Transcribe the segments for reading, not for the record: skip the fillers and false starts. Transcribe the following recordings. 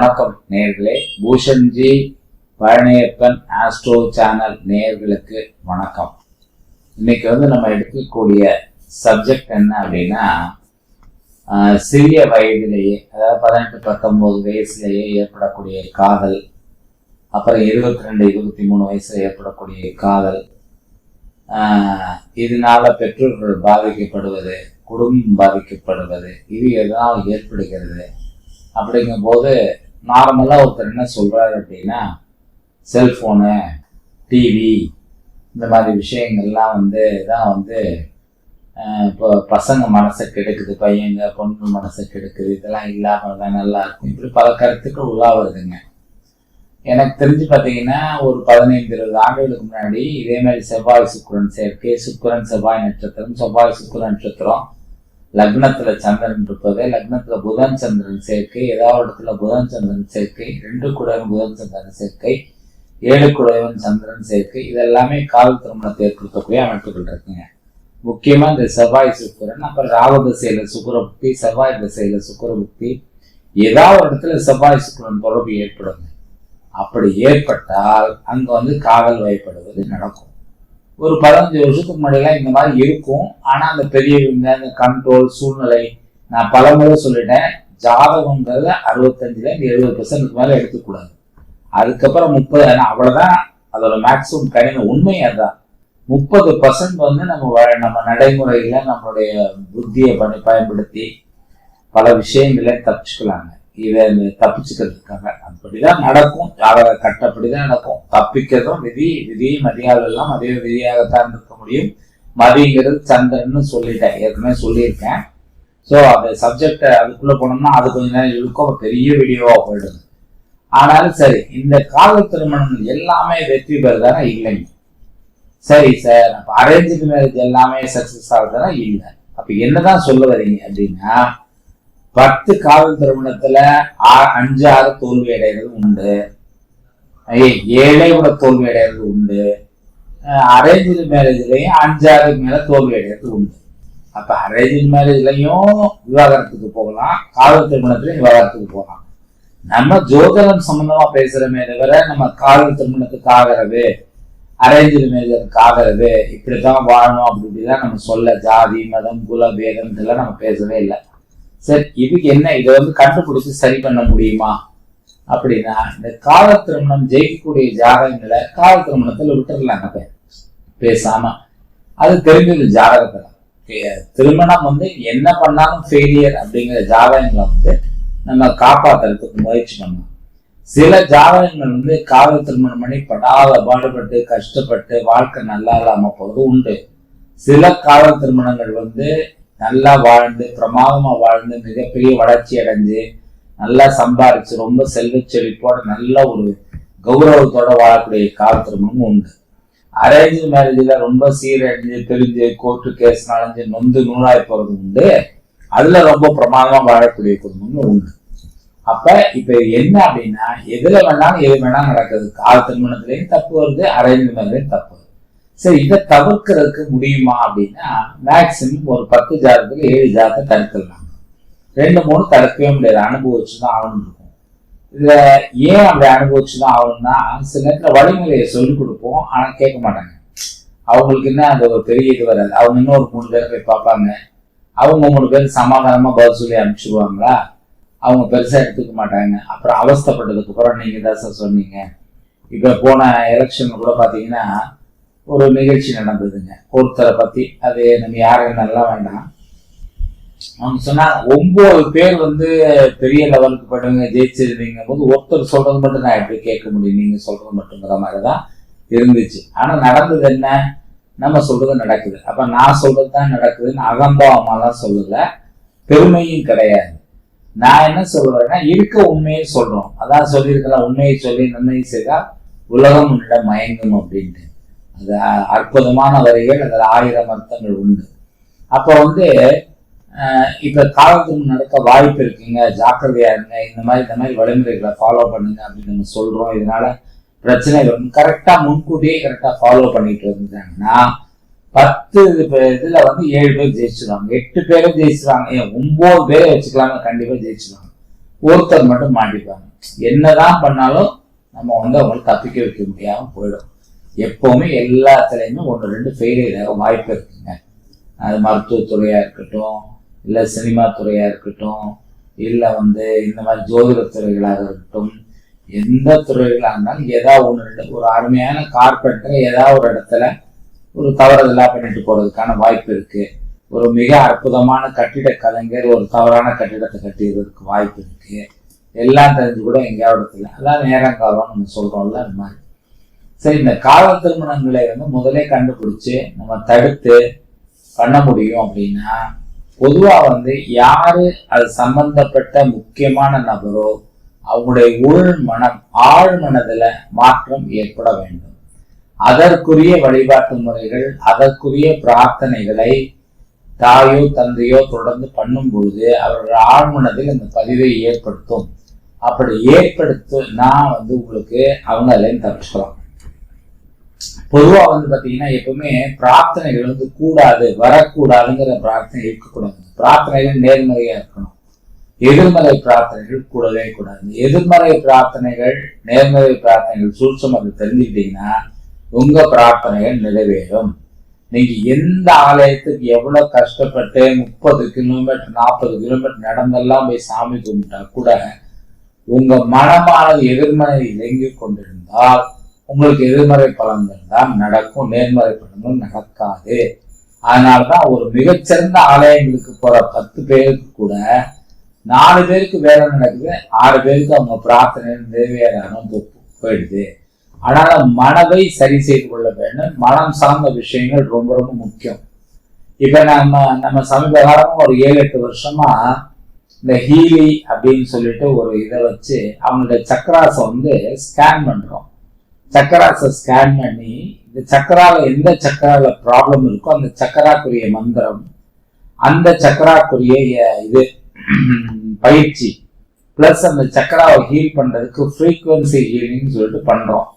வணக்கம் நேயர்களே. பூஷன்ஜி Palaniappan astro channel நேயர்களுக்கு வணக்கம். இன்னைக்கு நம்ம எடுக்கக்கூடிய சப்ஜெக்ட் என்ன அப்படின்னா, சிறிய வயதிலேயே, அதாவது 18-19 வயசுலேயே ஏற்படக்கூடிய காதல், அப்புறம் 22-23 வயசுல ஏற்படக்கூடிய காதல், இதனால பெற்றோர்கள் பாதிக்கப்படுவது, குடும்பம் பாதிக்கப்படுவது, இது எதனால் ஏற்படுகிறது அப்படிங்கும் போது நார்மலாக ஒருத்தர் என்ன சொல்றாரு அப்படின்னா, செல்ஃபோனு, டிவி, இந்த மாதிரி விஷயங்கள்லாம் தான் இப்போ பசங்க மனசை கெடுக்குது, பையங்க பொண்ணு மனசை கெடுக்குது, இதெல்லாம் இல்லாமல் தான் நல்லா இருக்கும், இப்படி பல கருத்துக்கள் உள்ளா வருதுங்க. எனக்கு தெரிஞ்சு பார்த்தீங்கன்னா ஒரு 15-20 ஆண்டுகளுக்கு முன்னாடி இதே மாதிரி செவ்வாய் சுக்கிரன் சேர்க்கை, சுக்கிரன் செவ்வாய் நட்சத்திரம், செவ்வாய் சுக்கிரன் நட்சத்திரம், லக்னத்துல சந்திரன் இருப்பது, லக்னத்துல புதன் சந்திரன் சேர்க்கை, ஏதாவது இடத்துல புதன் சந்திரன் சேர்க்கை, 2 குடைவன் புதன் சந்திரன் சேர்க்கை, 7 குடைவன் சந்திரன் சேர்க்கை, இதெல்லாமே காதல் திருமணத்தை ஏற்படுத்தக்கூடிய அமைப்புகள் இருக்குங்க. முக்கியமா இந்த செவ்வாய் சுக்கிரன், அப்புறம் ராகு திசையில சுக்கிரபுக்தி, செவ்வாய் திசையில சுக்கிரபுக்தி, ஏதாவது இடத்துல செவ்வாய் சுக்கிரன் தொடர்பு ஏற்படுங்க. அப்படி ஏற்பட்டால் அங்க காதல் வயப்படுவது நடக்கும். ஒரு 15 வருஷத்துக்கு முன்னாடிலாம் இந்த மாதிரி இருக்கும். ஆனா அந்த பெரியவங்க, அந்த கண்ட்ரோல் சூழ்நிலை, நான் பல முறை சொல்லிட்டேன், ஜாதகங்கிறத 65-70% மேல எடுத்துக்கூடாது. அதுக்கப்புறம் 30, அவ்வளவுதான் அதோட மேக்சிமம் கணித உண்மை. அதுதான் 30% நம்ம நடைமுறையில நம்மளுடைய புத்தியை பயன்படுத்தி பல விஷயங்கள தப்பிச்சுக்கலாங்க. இதை தப்பிச்சுக்கிறதுக்காக அப்படிதான் நடக்கும். ஜாதக கட்டப்படிதான் நடக்கும். தப்பிக்கிறதும் விதி மதியால் எல்லாம் அதே விதியாகத்தான் இருக்க முடியும். மதிங்கிறது சந்திரன்னு சொல்லிட்டேன், ஏற்கனவே சொல்லியிருக்கேன். ஸோ அந்த சப்ஜெக்ட் அதுக்குள்ள போனோம்னா அது கொஞ்ச நேரம் இருக்கும், பெரிய வீடியோவா போயிடுது. ஆனாலும் சரி, இந்த காதல் திருமணங்கள் எல்லாமே வெற்றி பெறுதானா? இல்லைங்க. சரி சார், அப்ப அரேஞ்சு மேரேஜ் எல்லாமே சக்சஸ் ஆகுதுன்னா இல்லை. அப்ப என்னதான் சொல்ல வரீங்க அப்படின்னா, 10 காதல் திருமணத்துல 5-6 தோல்வி அடைகிறது உண்டு, 7 கூட தோல்வி அடைகிறது உண்டு, அரேஞ்சு மேரேஜ்லயும் 5-6 மேல தோல்வி அடைகிறது உண்டு. அப்ப அரேஞ்சு மேரேஜ்லயும் விவாகரத்துக்கு போகலாம், காதல் திருமணத்திலையும் விவாகரத்துக்கு போகலாம். நம்ம ஜோதிடம் சம்பந்தமா பேசுறமே தவிர நம்ம காதல் திருமணத்துக்கு ஆகிறது, அரேஞ்சு மேரேஜுக்கு ஆகிறது, இப்படித்தான் வாழணும் அப்படிதான் நம்ம சொல்ல, ஜாதி மதம் குல பேதம் இதெல்லாம் நம்ம பேசவே இல்லை. சரி, இதுக்கு என்ன, இதை கண்டுபிடிச்சு சரி பண்ண முடியுமா அப்படின்னா, இந்த காதல் திருமணம் ஜெயிக்கக்கூடிய ஜாதகங்களை காதல் திருமணத்துல விட்டுறலாங்க பேசாம. அது தெரிஞ்சது ஜாதகத்துல. திருமணம் என்ன பண்ணாலும் ஃபெயிலியர் அப்படிங்கிற ஜாதகங்களை நம்ம காப்பாத்துறதுக்கு முயற்சி பண்ணலாம். சில ஜாதகங்கள் காதல் திருமணம் பண்ணி படாத பாடுபட்டு கஷ்டப்பட்டு வாழ்க்கை நல்லா இல்லாம போறது உண்டு. சில காதல் திருமணங்கள் நல்லா வாழ்ந்து பிரமாதமா வாழ்ந்து மிகப்பெரிய வளர்ச்சி அடைஞ்சு நல்லா சம்பாரிச்சு ரொம்ப செல்வ செழிப்போட நல்ல ஒரு கௌரவத்தோட வாழக்கூடிய காதல் திருமணமும் உண்டு. அரேஞ்சு மேரேஜ்ல ரொம்ப சீரழிஞ்சு பிரிஞ்சு கோர்ட்டு கேஸ் நடந்து நொந்து நூலாய் போறது உண்டு. அதுல ரொம்ப பிரமாதமா வாழக்கூடிய குடும்பமும் உண்டு. அப்ப இப்ப என்ன அப்படின்னா, எது வேணாலும் நடக்குது. காதல் திருமணத்திலையும் தப்பு வருது, அரேஞ்சு மேரேஜ்லயும் தப்பு வருது. சரி, இதை தவிர்க்கிறதுக்கு முடியுமா அப்படின்னா, மேக்சிமம் ஒரு 10 ஜாதகத்துல 7 ஜாதகத்தை தடுத்துடலாம். 2-3 தடுக்கவே முடியாது, அனுபவிச்சுதான் ஆகணும் இருக்கும். இதுல ஏன் அப்படி அனுபவிச்சுதான் ஆகணும்னா, சில நேரத்துல வழிமுறையை சொல்லிக் கொடுப்போம், ஆனா கேட்க மாட்டாங்க. அவங்களுக்கு என்ன அது ஒரு பெரிய இது வராது. அவங்க இன்னொரு 3 பேரை போய் பார்ப்பாங்க, அவங்க 3 பேர் சமாதானமா பதில் சொல்லி அனுப்பிச்சுடுவாங்களா, அவங்க பெருசா எடுத்துக்க மாட்டாங்க. அப்புறம் அவஸ்தப்பட்டதுக்கு அப்புறம் நீங்க தான் சார் சொன்னீங்க. இப்ப போன எலெக்ஷன்ல கூட பாத்தீங்கன்னா ஒரு நிகழ்ச்சி நடந்ததுங்க, ஒருத்தரை பத்தி. அது நம்ம யாரும் நல்லா வேண்டாம். அவங்க சொன்னாங்க 9 பேர் பெரிய லெவலுக்கு போயிடுங்க, ஜெயிச்சிருந்தீங்க போது ஒருத்தர் சொல்றது மட்டும் நான் எப்படி கேட்க முடியும், நீங்க சொல்றது மட்டுங்கிற மாதிரிதான் இருந்துச்சு. ஆனா நடந்தது என்ன, நம்ம சொல்றது நடக்குது. அப்ப நான் சொல்றதுதான் நடக்குதுன்னு அகம்பாவமாலாம் சொல்லல, பெருமையும் கிடையாது. நான் என்ன சொல்றேன்னா, இருக்க உண்மையை சொல்றோம். அதான் சொல்லியிருக்கலாம், உண்மையை சொல்லி நன்மையை செய்தா உலகம் உன்னிடம் மயங்கும் அப்படின்ட்டு. அது அற்புதமான வரிகள், அதில் 1000 அர்த்தங்கள் உண்டு. அப்போ இப்ப காலத்துக்கு நடக்க வாய்ப்பு இருக்குங்க, ஜாக்கிரதையா இருங்க, இந்த மாதிரி வழிமுறைகளை ஃபாலோ பண்ணுங்க அப்படின்னு நம்ம சொல்றோம். இதனால பிரச்சனை கரெக்டா முன்கூட்டியே கரெக்டா ஃபாலோ பண்ணிட்டு வந்துட்டாங்கன்னா 10 இதுல 7 பேர் ஜெயிச்சிருவாங்க, 8 பேரும் ஜெயிச்சிருவாங்க, 9 பேரை வச்சுக்கலாங்க, கண்டிப்பா ஜெயிச்சிருவாங்க. ஒருத்தர் மட்டும் மாட்டிப்பாங்க. என்னதான் பண்ணாலும் நம்ம அவங்களை தப்பிக்க வைக்க முடியாம போயிடும். எப்பவுமே எல்லாத்துலயுமே 1-2 ஃபெயிலியர் ஆக வாய்ப்பு இருக்குங்க. அது மருத்துவத்துறையா இருக்கட்டும், இல்லை சினிமா துறையா இருக்கட்டும், இல்லை இந்த மாதிரி ஜோதிட துறைகளாக இருக்கட்டும், எந்த துறைகளாக இருந்தாலும் ஏதாவது 1-2 ஒரு அருமையான கார்பெண்டர் ஏதாவது ஒரு இடத்துல ஒரு தவறுதலா பண்ணிட்டு போறதுக்கான வாய்ப்பு இருக்கு. ஒரு மிக அற்புதமான கட்டிட கலைஞர் ஒரு தவறான கட்டிடத்தை கட்டிடுறதுக்கு வாய்ப்பு இருக்கு. எல்லாம் தெரிஞ்சு கூட எங்கேயாவது இடத்துல அதான் நேரம் காலம் நம்ம சொல்றோம்ல, அது மாதிரி. சரி, இந்த கால திருமணங்களை முதலே கண்டுபிடிச்சு நம்ம தடுத்து பண்ண முடியும் அப்படின்னா, பொதுவா யாரு அது சம்பந்தப்பட்ட முக்கியமான நபரோ அவங்களுடைய உள் மனம் ஆழ் மனதுல மாற்றம் ஏற்பட வேண்டும். அதற்குரிய வழிபாட்டு முறைகள், அதற்குரிய பிரார்த்தனைகளை தாயோ தந்தையோ தொடர்ந்து பண்ணும் பொழுது அவர்கள் ஆழ்மனதில் இந்த பதிவை ஏற்படுத்தும். அப்படி நான் உங்களுக்கு அவங்க அதுலேயும் தப்பிச்சுக்கலாம். பொதுவா பாத்தீங்கன்னா எப்பவுமே பிரார்த்தனைகள் கூடாது, வரக்கூடாதுங்கிற பிரார்த்தனை இருக்கக்கூடாது. பிரார்த்தனைகள் நேர்மறையா இருக்கணும். எதிர்மறை பிரார்த்தனைகள் கூடவே கூடாது. எதிர்மறை பிரார்த்தனைகள் நேர்மறை பிரார்த்தனைகள் சூட்சம் அது தெரிஞ்சுக்கிட்டீங்கன்னா உங்க பிரார்த்தனைகள் நிறைவேறும். நீங்க எந்த ஆலயத்துக்கு எவ்வளவு கஷ்டப்பட்டு 30 கிலோமீட்டர் 40 கிலோமீட்டர் நடந்தெல்லாம் போய் சாமி கும்பிட்டா கூட உங்க மனமானது எதிர்மறை இயங்கிக் கொண்டிருந்தால் உங்களுக்கு எதிர்மறை பலன்கள் தான் நடக்கும், நேர்மறை பலன்கள் நடக்காது. அதனாலதான் ஒரு மிகச்சிறந்த ஆலயங்களுக்கு போற 10 பேருக்கு கூட 4 பேருக்கு வேலை நடக்குது, 6 பேருக்கு அவங்க பிரார்த்தனை நிறைவேறாம போயிடுது. அதனால மனதை சரி செய்து கொள்ள வேண்டும். மனம் சார்ந்த விஷயங்கள் ரொம்ப ரொம்ப முக்கியம். இப்ப நம்ம சமீப காலமா ஒரு 7-8 வருஷமா இந்த ஹீலி அப்படின்னு சொல்லிட்டு ஒரு இதை வச்சு அவங்களுடைய சக்கராசை ஸ்கேன் பண்றோம். சக்கராசை ஸ்கேன் பண்ணி இந்த சக்கரால எந்த சக்கரால ப்ராப்ளம் இருக்கோ அந்த சக்கராக்குரிய மந்திரம், அந்த சக்கராக்குரிய இது பயிற்சி பிளஸ் அந்த சக்கராவை ஹீல் பண்றதுக்கு ஃப்ரீக்வன்சி ஹீலிங் சொல்லிட்டு பண்றோம்.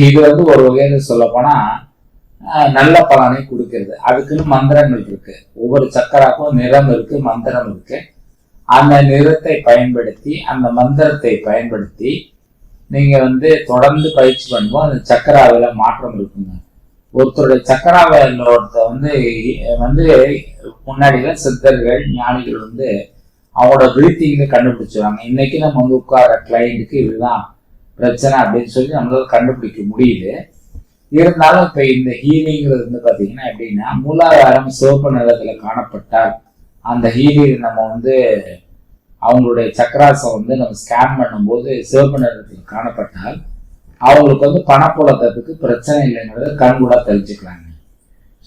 இது ஒரு வகையில சொல்ல போனா நல்ல பலனை கொடுக்கிறது. அதுக்குன்னு மந்திரங்கள் இருக்கு. ஒவ்வொரு சக்கராக்கும் நிறம் இருக்கு, மந்திரம் இருக்கு. அந்த நிறத்தை பயன்படுத்தி அந்த மந்திரத்தை பயன்படுத்தி நீங்க தொடர்ந்து பயிற்சி பண்ணுவோம். அந்த சக்கராவில மாற்றம் இருக்குங்க. ஒருத்தருடைய சக்கராவிலோட முன்னாடியில சித்தர்கள் ஞானிகள் அவங்களோட பிரீத்திங்ல கண்டுபிடிச்சுவாங்க. இன்னைக்கு நம்ம உட்கார கிளைண்ட்டுக்கு இதுதான் பிரச்சனை அப்படின்னு சொல்லி நம்மளால கண்டுபிடிக்க முடியுது. இருந்தாலும் இப்ப இந்த ஹீலிங்கிறது பாத்தீங்கன்னா எப்படின்னா, மூலாதாரம் சிவப்பு நிலத்துல காணப்பட்டால் அந்த ஹீலிங் நம்ம அவங்களுடைய சக்கராசம் நம்ம ஸ்கேன் பண்ணும்போது சிவப்பு நிலத்தில் காணப்பட்டால் அவங்களுக்கு பணப்புழக்கத்துக்கு பிரச்சனை இல்லைங்கிறத கண்கூட தெரிஞ்சுக்கிறாங்க.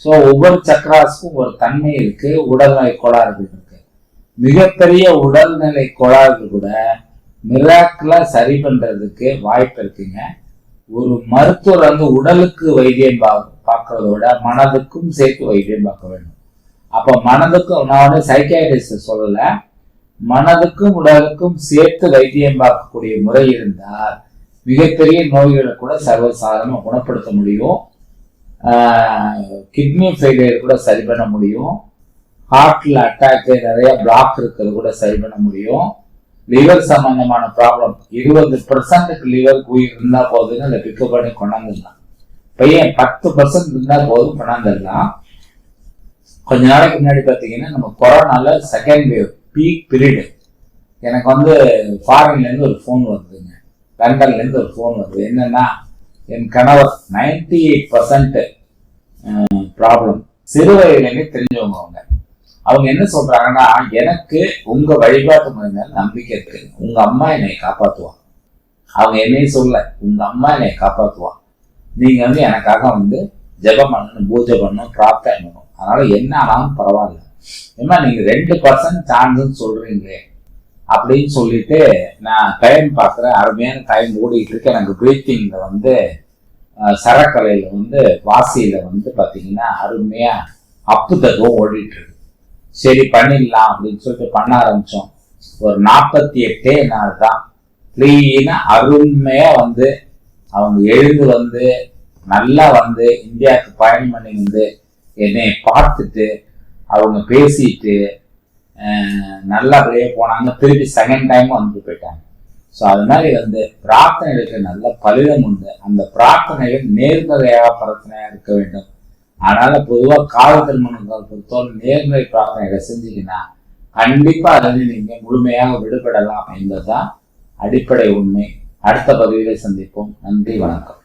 ஸோ ஒவ்வொரு சக்கராசுக்கும் ஒரு தன்மை இருக்கு, உடல்நிலை கோளாறுகள் இருக்கு. மிகப்பெரிய உடல்நிலை கோளாறுகள் கூட மிராக்கிளா சரி பண்றதுக்கு வாய்ப்பு இருக்குங்க. ஒரு மருத்துவர் உடலுக்கு வைத்தியம் பார்க்கறத விட மனதுக்கும் சேர்த்து வைத்தியம் பார்க்க வேண்டும். அப்ப மனதுக்கும் நான் சைக்காட்ரிஸ்ட் சொல்லல, மனதுக்கும் உடலுக்கும் சேர்த்து வைத்தியம் பார்க்கக்கூடிய முறை இருந்தால் மிகப்பெரிய நோய்களை கூட சர்வசாதாரணமாக குணப்படுத்த முடியும். கிட்னி ஃபெயிலியர் கூட சரி பண்ண முடியும். ஹார்ட்ல அட்டாக்கு நிறைய பிளாக் இருக்கிறது கூட சரி பண்ண முடியும். லிவர் சம்பந்தமான ப்ராப்ளம் 20% லிவர் உயிர் இருந்தா போதுன்னு அதை பிக்கப் பண்ணி கொண்டாந்துடலாம். பையன் 10% இருந்தா போதும் கொண்டாந்துடலாம். கொஞ்ச நாளைக்கு முன்னாடி பார்த்தீங்கன்னா நம்ம கொரோனால செகண்ட் வேவ் பீக் பீரியடு எனக்கு ஃபாரின்ல இருந்து ஒரு ஃபோன் வருதுங்க. லண்டன்ல இருந்து ஒரு ஃபோன் வருது. என்னன்னா, என் கணவர் 98% ப்ராப்ளம் சிறு வயதிலேயே தெரிஞ்சவங்க. அவங்க என்ன சொல்றாங்கன்னா, எனக்கு உங்க வழிபாட்டு முறை மேல நம்பிக்கை இருக்கு, உங்க அம்மா என்னை காப்பாத்துவா. அவங்க என்னையும் சொல்ல, உங்க அம்மா என்னை காப்பாத்துவா, நீங்க எனக்காக ஜெபம் பண்ணணும், பூஜை பண்ணணும், பிரார்த்தனை பண்ணணும். அதனால என்ன ஆனாலும் பரவாயில்ல, ஏமா நீங்க 2% சான்ஸ் சொல்றீங்களே அப்படின்னு சொல்லிட்டு நான் டைம் பார்க்குறேன். அருமையான டைம் ஓடிட்டு இருக்கு. எனக்கு பிரீத்திங்ல சரக்கலையில வாசியில பாத்தீங்கன்னா அருமையா அப்பு தத்துவம் ஓடிட்டு இருக்கு. சரி பண்ணிடலாம் அப்படின்னு சொல்லிட்டு பண்ண ஆரம்பிச்சோம். ஒரு 48 நாள் தான் கிளீனா அருமையா அவங்க எழுந்து நல்லா இந்தியாவுக்கு பயணம் பண்ணி என்னை பார்த்துட்டு அவங்க பேசிட்டு நல்லபடியே போனாங்க, திருப்பி செகண்ட் டைம் வந்து போயிட்டாங்க. ஸோ அது மாதிரி வந்து பிரார்த்தனைகளுக்கு நல்ல பலிதம் உண்டு. அந்த பிரார்த்தனைகள் நேர்மறையாக பிரார்த்தனையாக இருக்க வேண்டும். அதனால பொதுவாக காதல் திருமணங்களை பொறுத்தவரை நேர்மறை பிரார்த்தனைகளை செஞ்சீங்கன்னா கண்டிப்பா அதில் நீங்க முழுமையாக விடுபடலாம் என்பதுதான் அடிப்படை உண்மை. அடுத்த பதிவிலே சந்திப்போம். நன்றி, வணக்கம்.